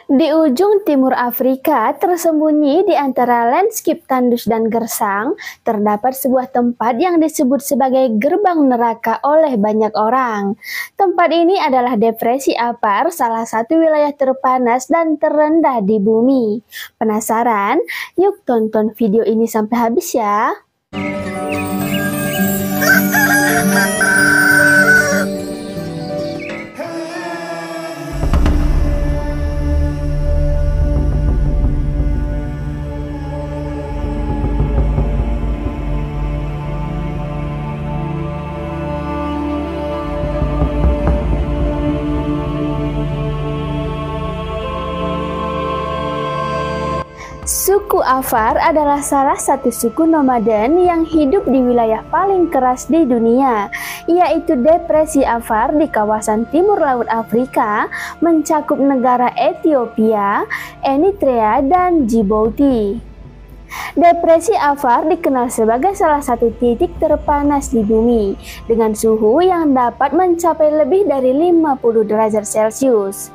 Di ujung timur Afrika, tersembunyi di antara lanskip tandus dan gersang, terdapat sebuah tempat yang disebut sebagai gerbang neraka oleh banyak orang. Tempat ini adalah Depresi Apar, salah satu wilayah terpanas dan terendah di bumi. Penasaran? Yuk tonton video ini sampai habis ya! Suku Afar adalah salah satu suku nomaden yang hidup di wilayah paling keras di dunia, yaitu Depresi Afar di kawasan timur laut Afrika, mencakup negara Ethiopia, Eritrea, dan Djibouti. Depresi Afar dikenal sebagai salah satu titik terpanas di bumi, dengan suhu yang dapat mencapai lebih dari 50 derajat Celcius.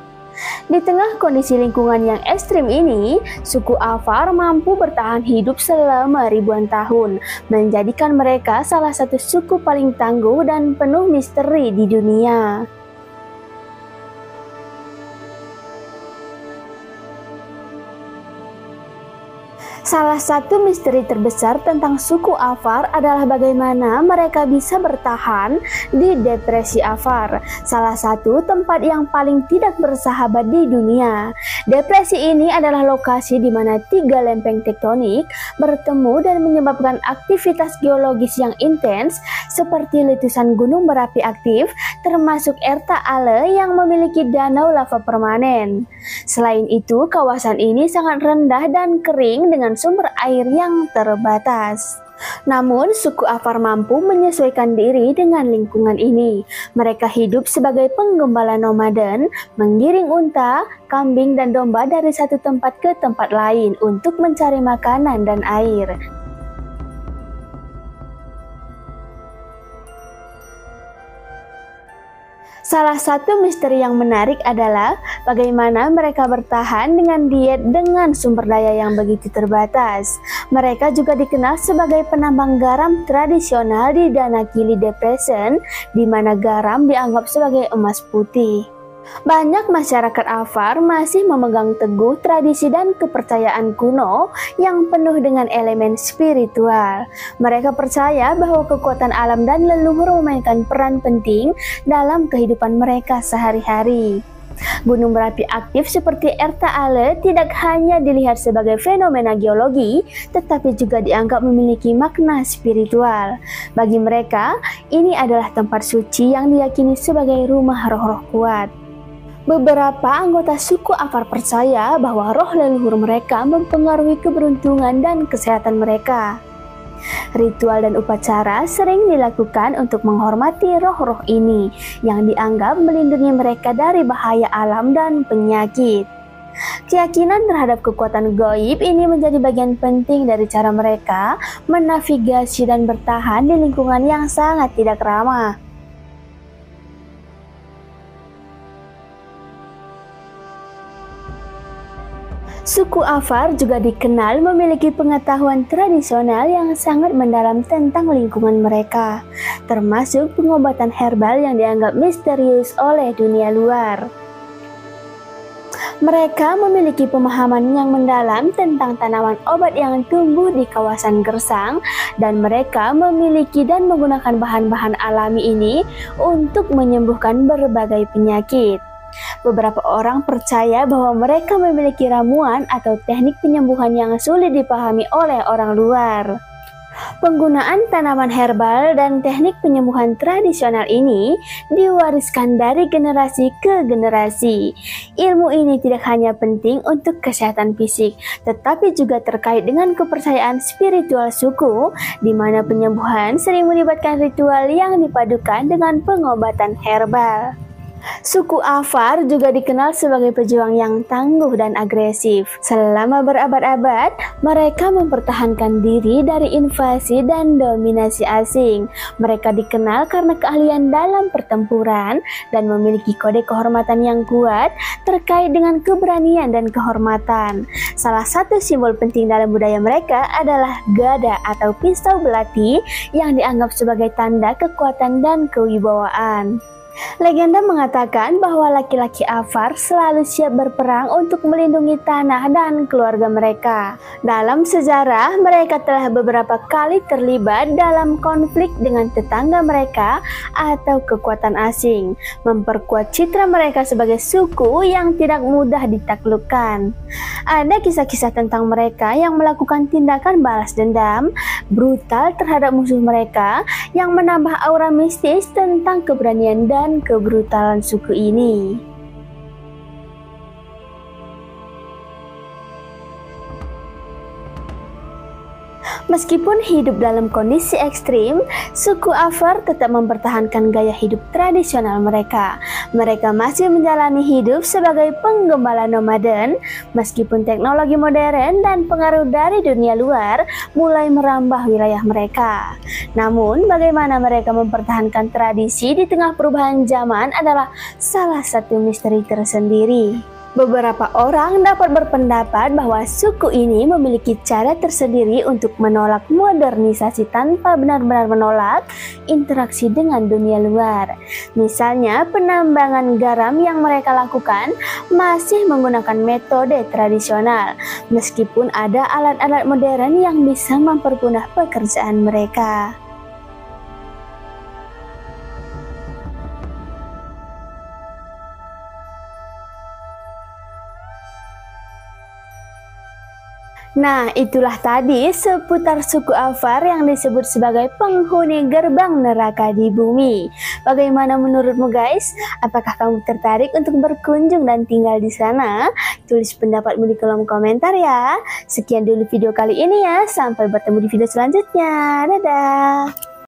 Di tengah kondisi lingkungan yang ekstrim ini, suku Afar mampu bertahan hidup selama ribuan tahun, menjadikan mereka salah satu suku paling tangguh dan penuh misteri di dunia. Salah satu misteri terbesar tentang suku Afar adalah bagaimana mereka bisa bertahan di Depresi Afar, salah satu tempat yang paling tidak bersahabat di dunia. Depresi ini adalah lokasi di mana tiga lempeng tektonik bertemu dan menyebabkan aktivitas geologis yang intens seperti letusan gunung berapi aktif, termasuk Erta Ale yang memiliki danau lava permanen. Selain itu, kawasan ini sangat rendah dan kering dengan sumber air yang terbatas. Namun, suku Afar mampu menyesuaikan diri dengan lingkungan ini. Mereka hidup sebagai penggembala nomaden, menggiring unta, kambing, dan domba dari satu tempat ke tempat lain untuk mencari makanan dan air. Salah satu misteri yang menarik adalah bagaimana mereka bertahan dengan diet dengan sumber daya yang begitu terbatas. Mereka juga dikenal sebagai penambang garam tradisional di Danakili Depression, di mana garam dianggap sebagai emas putih. Banyak masyarakat Afar masih memegang teguh tradisi dan kepercayaan kuno yang penuh dengan elemen spiritual. Mereka percaya bahwa kekuatan alam dan leluhur memainkan peran penting dalam kehidupan mereka sehari-hari. Gunung berapi aktif seperti Erta Ale tidak hanya dilihat sebagai fenomena geologi, tetapi juga dianggap memiliki makna spiritual. Bagi mereka, ini adalah tempat suci yang diyakini sebagai rumah roh-roh kuat. Beberapa anggota suku Afar percaya bahwa roh leluhur mereka mempengaruhi keberuntungan dan kesehatan mereka. Ritual dan upacara sering dilakukan untuk menghormati roh-roh ini yang dianggap melindungi mereka dari bahaya alam dan penyakit. Keyakinan terhadap kekuatan gaib ini menjadi bagian penting dari cara mereka menavigasi dan bertahan di lingkungan yang sangat tidak ramah. Suku Afar juga dikenal memiliki pengetahuan tradisional yang sangat mendalam tentang lingkungan mereka, termasuk pengobatan herbal yang dianggap misterius oleh dunia luar. Mereka memiliki pemahaman yang mendalam tentang tanaman obat yang tumbuh di kawasan gersang, dan mereka memiliki dan menggunakan bahan-bahan alami ini untuk menyembuhkan berbagai penyakit. Beberapa orang percaya bahwa mereka memiliki ramuan atau teknik penyembuhan yang sulit dipahami oleh orang luar. Penggunaan tanaman herbal dan teknik penyembuhan tradisional ini diwariskan dari generasi ke generasi. Ilmu ini tidak hanya penting untuk kesehatan fisik, tetapi juga terkait dengan kepercayaan spiritual suku, di mana penyembuhan sering melibatkan ritual yang dipadukan dengan pengobatan herbal. Suku Afar juga dikenal sebagai pejuang yang tangguh dan agresif. Selama berabad-abad, mereka mempertahankan diri dari invasi dan dominasi asing. Mereka dikenal karena keahlian dalam pertempuran dan memiliki kode kehormatan yang kuat terkait dengan keberanian dan kehormatan. Salah satu simbol penting dalam budaya mereka adalah gada atau pisau belati yang dianggap sebagai tanda kekuatan dan kewibawaan. Legenda mengatakan bahwa laki-laki Afar selalu siap berperang untuk melindungi tanah dan keluarga mereka. Dalam sejarah, mereka telah beberapa kali terlibat dalam konflik dengan tetangga mereka atau kekuatan asing, memperkuat citra mereka sebagai suku yang tidak mudah ditaklukkan. Ada kisah-kisah tentang mereka yang melakukan tindakan balas dendam brutal terhadap musuh mereka yang menambah aura mistis tentang keberanian dan kebrutalan suku ini. Meskipun hidup dalam kondisi ekstrim, suku Afar tetap mempertahankan gaya hidup tradisional mereka. Mereka masih menjalani hidup sebagai penggembala nomaden, meskipun teknologi modern dan pengaruh dari dunia luar mulai merambah wilayah mereka. Namun, bagaimana mereka mempertahankan tradisi di tengah perubahan zaman adalah salah satu misteri tersendiri. Beberapa orang dapat berpendapat bahwa suku ini memiliki cara tersendiri untuk menolak modernisasi tanpa benar-benar menolak interaksi dengan dunia luar. Misalnya, penambangan garam yang mereka lakukan masih menggunakan metode tradisional, meskipun ada alat-alat modern yang bisa mempermudah pekerjaan mereka. Nah, itulah tadi seputar suku Afar yang disebut sebagai penghuni gerbang neraka di bumi. Bagaimana menurutmu guys? Apakah kamu tertarik untuk berkunjung dan tinggal di sana? Tulis pendapatmu di kolom komentar ya. Sekian dulu video kali ini ya. Sampai bertemu di video selanjutnya. Dadah!